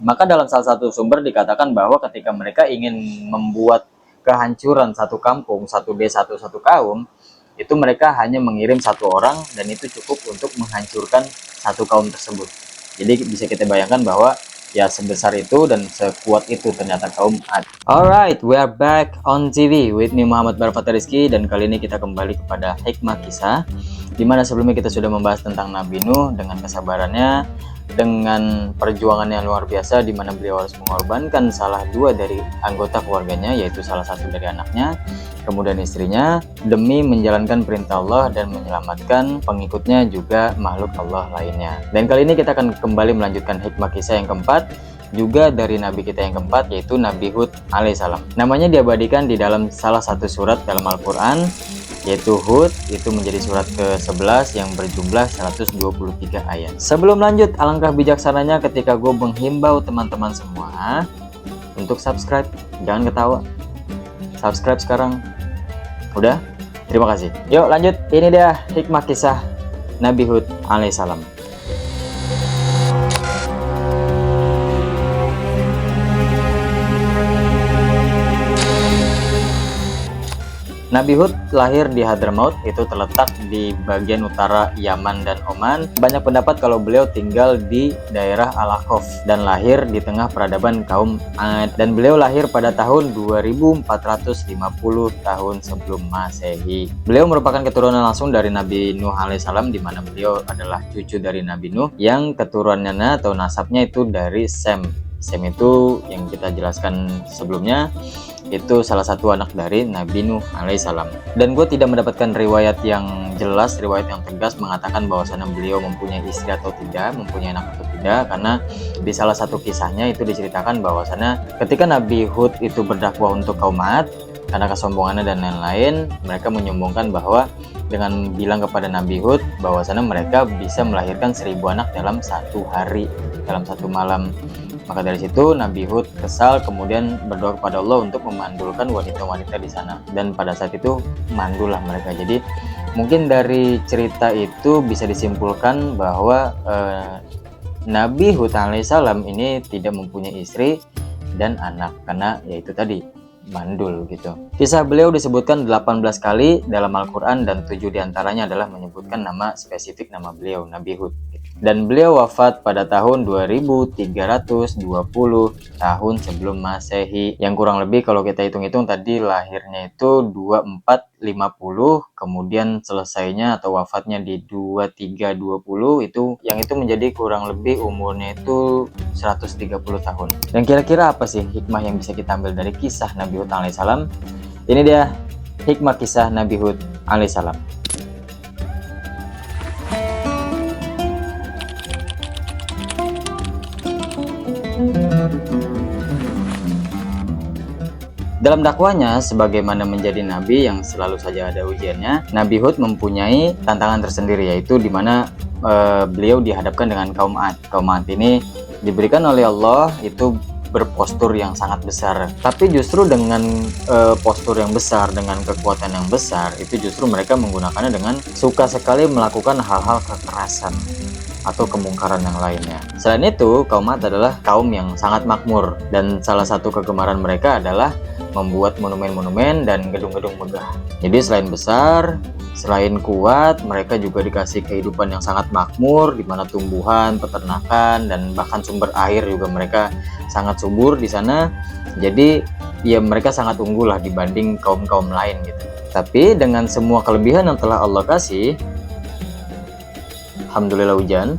Maka dalam salah satu sumber dikatakan bahwa ketika mereka ingin membuat kehancuran satu kampung, satu desa, satu kaum, itu mereka hanya mengirim satu orang dan itu cukup untuk menghancurkan satu kaum tersebut. Jadi bisa kita bayangkan bahwa ya sebesar itu dan sekuat itu ternyata kaum Ad. Alright, we are back on TV with me Muhammad Barfata Rizky, dan kali ini kita kembali kepada hikmah kisah, dimana sebelumnya kita sudah membahas tentang Nabi Nuh dengan kesabarannya, dengan perjuangannya yang luar biasa, di mana beliau harus mengorbankan salah dua dari anggota keluarganya, yaitu salah satu dari anaknya, kemudian istrinya, demi menjalankan perintah Allah dan menyelamatkan pengikutnya juga makhluk Allah lainnya. Dan kali ini kita akan kembali melanjutkan hikmah kisah yang keempat, juga dari nabi kita yang keempat, yaitu Nabi Hud alaihissalam. Namanya diabadikan di dalam salah satu surat dalam Al-Quran, yaitu Hud. Itu menjadi surat ke-11 yang berjumlah 123 ayat. Sebelum lanjut, alangkah bijaksananya ketika gue menghimbau teman-teman semua untuk subscribe. Jangan ketawa, subscribe sekarang. Udah? Terima kasih. Yuk lanjut, ini dia hikmah kisah Nabi Hud alaihissalam. Nabi Hud lahir di Hadramaut, itu terletak di bagian utara Yaman dan Oman. Banyak pendapat kalau beliau tinggal di daerah Al-Ahqaf dan lahir di tengah peradaban kaum Ad. Dan beliau lahir pada tahun 2450 tahun sebelum Masehi. Beliau merupakan keturunan langsung dari Nabi Nuh alaihissalam, di mana beliau adalah cucu dari Nabi Nuh yang keturunannya atau nasabnya itu dari Sem. Sem itu yang kita jelaskan sebelumnya, itu salah satu anak dari Nabi Nuh alaihissalam. Dan gue tidak mendapatkan riwayat yang jelas, riwayat yang tegas mengatakan bahwasanya beliau mempunyai istri atau tidak, mempunyai anak atau tidak, karena di salah satu kisahnya itu diceritakan bahwasanya ketika Nabi Hud itu berdakwah untuk kaum Ad, karena kesombongannya dan lain-lain, mereka menyombongkan bahwa dengan bilang kepada Nabi Hud bahwasanya mereka bisa melahirkan 1000 anak dalam satu hari, dalam satu malam. Maka dari situ Nabi Hud kesal, kemudian berdoa kepada Allah untuk memandulkan wanita-wanita di sana. Dan pada saat itu mandullah mereka. Jadi mungkin dari cerita itu bisa disimpulkan bahwa Nabi Hud alaihissalam ini tidak mempunyai istri dan anak, karena yaitu tadi mandul gitu. Kisah beliau disebutkan 18 kali dalam Al-Quran, dan 7 diantaranya adalah menyebutkan nama spesifik nama beliau, Nabi Hud. Dan beliau wafat pada tahun 2320 tahun sebelum Masehi, yang kurang lebih kalau kita hitung-hitung tadi lahirnya itu 2450, kemudian selesainya atau wafatnya di 2320, itu yang itu menjadi kurang lebih umurnya itu 130 tahun. Dan kira-kira apa sih hikmah yang bisa kita ambil dari kisah Nabi Hud alaihissalam? Ini dia hikmah kisah Nabi Hud alaihissalam. Dalam dakwanya sebagaimana menjadi nabi yang selalu saja ada ujiannya, Nabi Hud mempunyai tantangan tersendiri, yaitu dimana beliau dihadapkan dengan kaum Ad. Kaum Ad ini diberikan oleh Allah itu berpostur yang sangat besar, tapi justru dengan postur yang besar, dengan kekuatan yang besar, itu justru mereka menggunakannya dengan suka sekali melakukan hal-hal kekerasan atau kemungkaran yang lainnya. Selain itu, kaum Ad adalah kaum yang sangat makmur, dan salah satu kegemaran mereka adalah membuat monumen-monumen dan gedung-gedung megah. Jadi selain besar, selain kuat, mereka juga dikasih kehidupan yang sangat makmur, di mana tumbuhan, peternakan, dan bahkan sumber air juga mereka sangat subur di sana. Jadi ya mereka sangat unggul lah dibanding kaum-kaum lain gitu. Tapi dengan semua kelebihan yang telah Allah kasih, alhamdulillah hujan.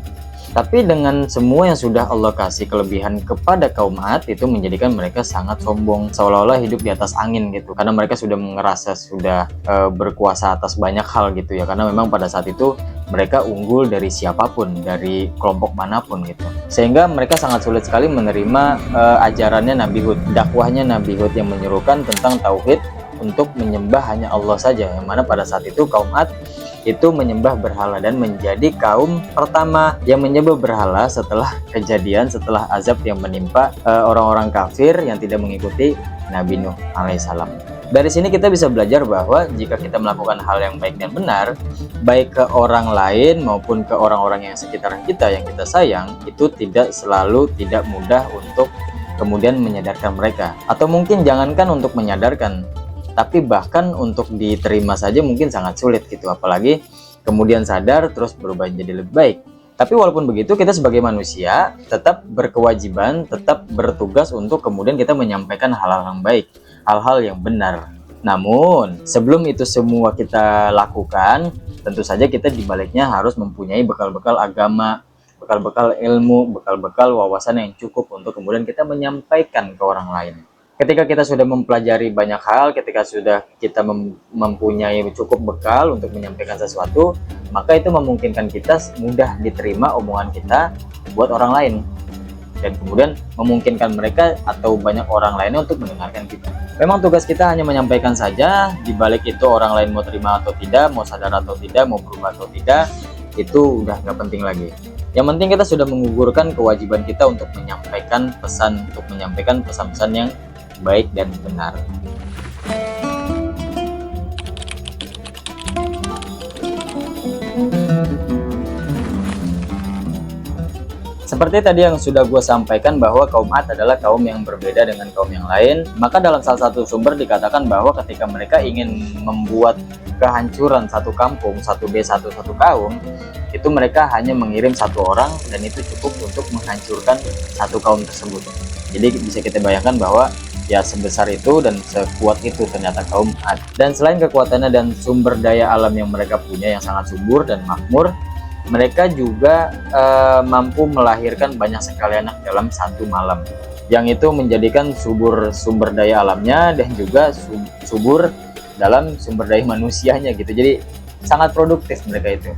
Tapi dengan semua yang sudah Allah kasih kelebihan kepada kaum Ad, itu menjadikan mereka sangat sombong, seolah-olah hidup di atas angin gitu. Karena mereka sudah merasa sudah berkuasa atas banyak hal gitu ya. Karena memang pada saat itu mereka unggul dari siapapun, dari kelompok manapun gitu. Sehingga mereka sangat sulit sekali menerima ajarannya Nabi Hud, dakwahnya Nabi Hud yang menyerukan tentang tauhid untuk menyembah hanya Allah saja. Yang mana pada saat itu kaum Ad itu menyembah berhala dan menjadi kaum pertama yang menyembah berhala setelah kejadian, setelah azab yang menimpa orang-orang kafir yang tidak mengikuti Nabi Nuh alaihissalam. Dari sini kita bisa belajar bahwa jika kita melakukan hal yang baik dan benar, baik ke orang lain maupun ke orang-orang yang sekitar kita yang kita sayang, itu tidak mudah untuk kemudian menyadarkan mereka. Atau mungkin jangankan untuk menyadarkan, tapi bahkan untuk diterima saja mungkin sangat sulit gitu, apalagi kemudian sadar terus berubah jadi lebih baik. Tapi walaupun begitu, kita sebagai manusia tetap berkewajiban, tetap bertugas untuk kemudian kita menyampaikan hal-hal yang baik, hal-hal yang benar. Namun sebelum itu semua kita lakukan, tentu saja kita dibaliknya harus mempunyai bekal-bekal agama, bekal-bekal ilmu, bekal-bekal wawasan yang cukup untuk kemudian kita menyampaikan ke orang lain. Ketika kita sudah mempelajari banyak hal, ketika sudah kita mempunyai cukup bekal untuk menyampaikan sesuatu, maka itu memungkinkan kita mudah diterima omongan kita buat orang lain. Dan kemudian memungkinkan mereka atau banyak orang lainnya untuk mendengarkan kita. Memang tugas kita hanya menyampaikan saja, dibalik itu orang lain mau terima atau tidak, mau sadar atau tidak, mau berubah atau tidak, itu udah nggak penting lagi. Yang penting kita sudah menggugurkan kewajiban kita untuk menyampaikan pesan, untuk menyampaikan pesan-pesan yang baik dan benar. Seperti tadi yang sudah gue sampaikan bahwa kaum Ad adalah kaum yang berbeda dengan kaum yang lain. Maka dalam salah satu sumber dikatakan bahwa ketika mereka ingin membuat kehancuran satu kampung, satu desa, satu kaum, itu mereka hanya mengirim satu orang dan itu cukup untuk menghancurkan satu kaum tersebut. Jadi bisa kita bayangkan bahwa ya sebesar itu dan sekuat itu ternyata kaum Ad. Dan selain kekuatannya dan sumber daya alam yang mereka punya yang sangat subur dan makmur, mereka juga mampu melahirkan banyak sekali anak dalam satu malam, yang itu menjadikan subur sumber daya alamnya dan juga subur dalam sumber daya manusianya gitu. Jadi sangat produktif mereka itu.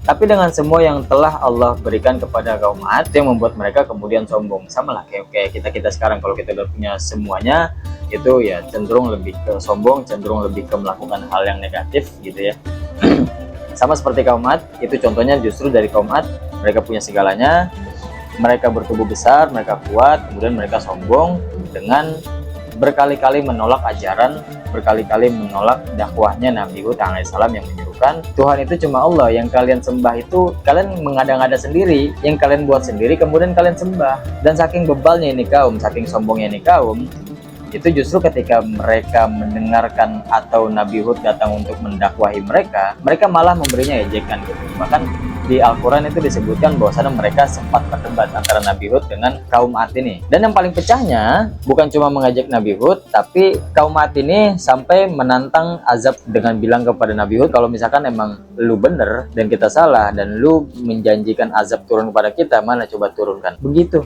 Tapi dengan semua yang telah Allah berikan kepada kaum Ad, yang membuat mereka kemudian sombong. Sama lah kayak kita sekarang, kalau kita udah punya semuanya, itu ya cenderung lebih ke sombong, cenderung lebih ke melakukan hal yang negatif gitu ya. Sama seperti kaum Ad, itu contohnya justru dari kaum Ad, mereka punya segalanya, mereka bertubuh besar, mereka kuat, kemudian mereka sombong dengan berkali-kali menolak ajaran, berkali-kali menolak dakwahnya Nabi Hud alaihissalam yang menyuruhkan Tuhan itu cuma Allah, yang kalian sembah itu kalian mengada-ngada sendiri, yang kalian buat sendiri kemudian kalian sembah. Dan saking bebalnya ini kaum, saking sombongnya ini kaum, itu justru ketika mereka mendengarkan atau Nabi Hud datang untuk mendakwahi mereka malah memberinya ejekan gitu. Bahkan di Al-Quran itu disebutkan bahwasanya mereka sempat berdebat antara Nabi Hud dengan kaum Ad ini. Dan yang paling pecahnya bukan cuma mengajak Nabi Hud, tapi kaum Ad ini sampai menantang azab dengan bilang kepada Nabi Hud, kalau misalkan emang lu bener dan kita salah dan lu menjanjikan azab turun kepada kita, mana coba turunkan. Begitu.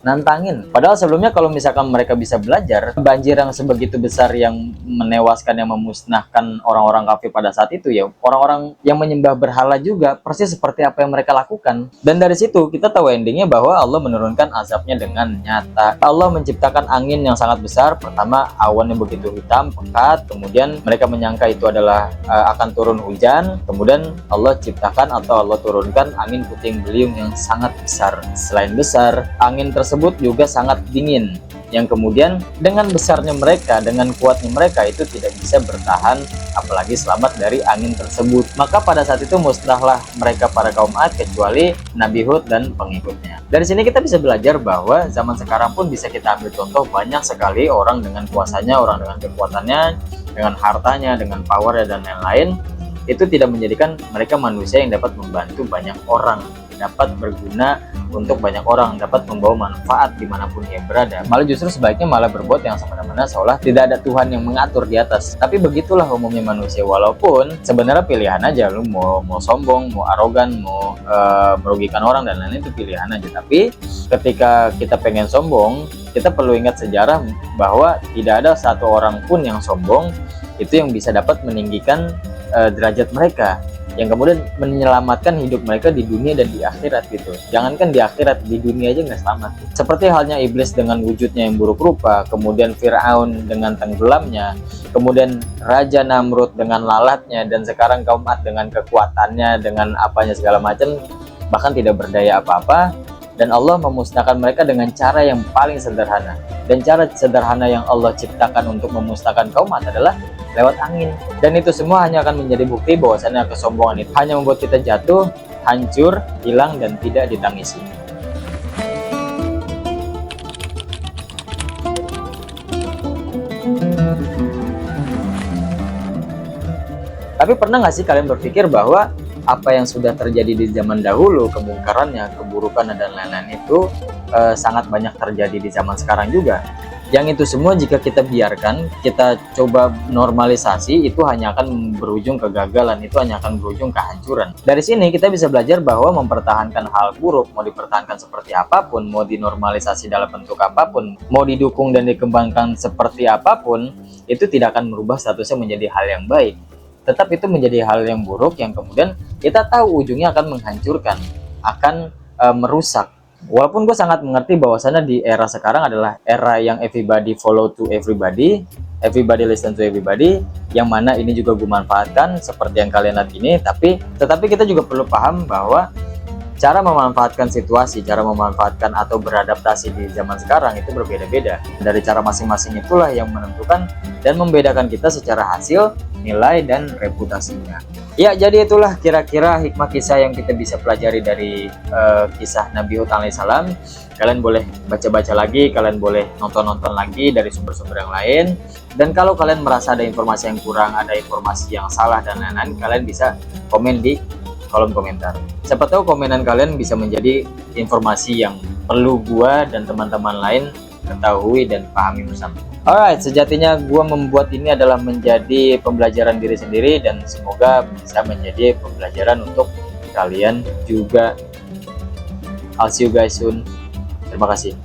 Nantangin. Padahal sebelumnya kalau misalkan mereka bisa belajar, banjir yang sebegitu besar yang menewaskan, yang memusnahkan orang-orang kafir pada saat itu, ya orang-orang yang menyembah berhala juga persis seperti apa yang mereka lakukan. Dan dari situ kita tahu endingnya bahwa Allah menurunkan azabnya dengan nyata. Allah menciptakan angin yang sangat besar. Pertama awan yang begitu hitam, pekat, kemudian mereka menyangka itu adalah akan turun hujan. Kemudian Allah ciptakan atau Allah turunkan angin puting beliung yang sangat besar. Selain besar, angin tersebut juga sangat dingin, yang kemudian dengan besarnya mereka, dengan kuatnya mereka itu tidak bisa bertahan apalagi selamat dari angin tersebut. Maka pada saat itu musnahlah mereka para kaum Ad kecuali Nabi Hud dan pengikutnya. Dari sini kita bisa belajar bahwa zaman sekarang pun bisa kita ambil contoh, banyak sekali orang dengan kuasanya, orang dengan kekuatannya, dengan hartanya, dengan powernya dan lain-lain, itu tidak menjadikan mereka manusia yang dapat membantu banyak orang, dapat berguna untuk banyak orang, dapat membawa manfaat dimanapun ia berada. Malah justru sebaiknya malah berbuat yang semena-mena seolah tidak ada Tuhan yang mengatur di atas. Tapi begitulah umumnya manusia, walaupun sebenarnya pilihan aja, lu mau sombong, mau arogan, mau merugikan orang dan lain-lain, itu pilihan aja. Tapi ketika kita pengen sombong, kita perlu ingat sejarah bahwa tidak ada satu orang pun yang sombong itu yang bisa dapat meninggikan derajat mereka. yang kemudian menyelamatkan hidup mereka di dunia dan di akhirat gitu. Jangankan di akhirat, di dunia aja nggak selamat. Seperti halnya iblis dengan wujudnya yang buruk rupa, kemudian Fir'aun dengan tenggelamnya, kemudian Raja Namrud dengan lalatnya, dan sekarang kaum Ad dengan kekuatannya, dengan apanya segala macam, bahkan tidak berdaya apa-apa. Dan Allah memusnahkan mereka dengan cara yang paling sederhana. Dan cara sederhana yang Allah ciptakan untuk memusnahkan kaum Ad adalah lewat angin. Dan itu semua hanya akan menjadi bukti bahwasanya kesombongan itu hanya membuat kita jatuh, hancur, hilang, dan tidak ditangisi. Tapi pernah nggak sih kalian berpikir bahwa apa yang sudah terjadi di zaman dahulu, kemungkarannya, keburukan, dan lain-lain itu sangat banyak terjadi di zaman sekarang juga? Yang itu semua jika kita biarkan, kita coba normalisasi, itu hanya akan berujung kegagalan, itu hanya akan berujung kehancuran. Dari sini kita bisa belajar bahwa mempertahankan hal buruk, mau dipertahankan seperti apapun, mau dinormalisasi dalam bentuk apapun, mau didukung dan dikembangkan seperti apapun, itu tidak akan merubah statusnya menjadi hal yang baik. Tetap itu menjadi hal yang buruk yang kemudian kita tahu ujungnya akan menghancurkan, akan merusak. Walaupun gue sangat mengerti bahwasannya di era sekarang adalah era yang everybody follow to everybody, everybody listen to everybody, yang mana ini juga gue manfaatkan seperti yang kalian lihat ini. Tetapi kita juga perlu paham bahwa cara memanfaatkan situasi, cara memanfaatkan atau beradaptasi di zaman sekarang itu berbeda-beda. Dari cara masing-masing itulah yang menentukan dan membedakan kita secara hasil, nilai, dan reputasinya. Ya, jadi itulah kira-kira hikmah kisah yang kita bisa pelajari dari kisah Nabi Hud alaihissalam. Kalian boleh baca-baca lagi, kalian boleh nonton-nonton lagi dari sumber-sumber yang lain. Dan kalau kalian merasa ada informasi yang kurang, ada informasi yang salah, dan lain-lain, kalian bisa komen di kolom komentar. Siapa tahu komenan kalian bisa menjadi informasi yang perlu gua dan teman-teman lain ketahui dan pahami bersama. Alright, sejatinya gua membuat ini adalah menjadi pembelajaran diri sendiri dan semoga bisa menjadi pembelajaran untuk kalian juga. I'll see you guys soon. Terima kasih.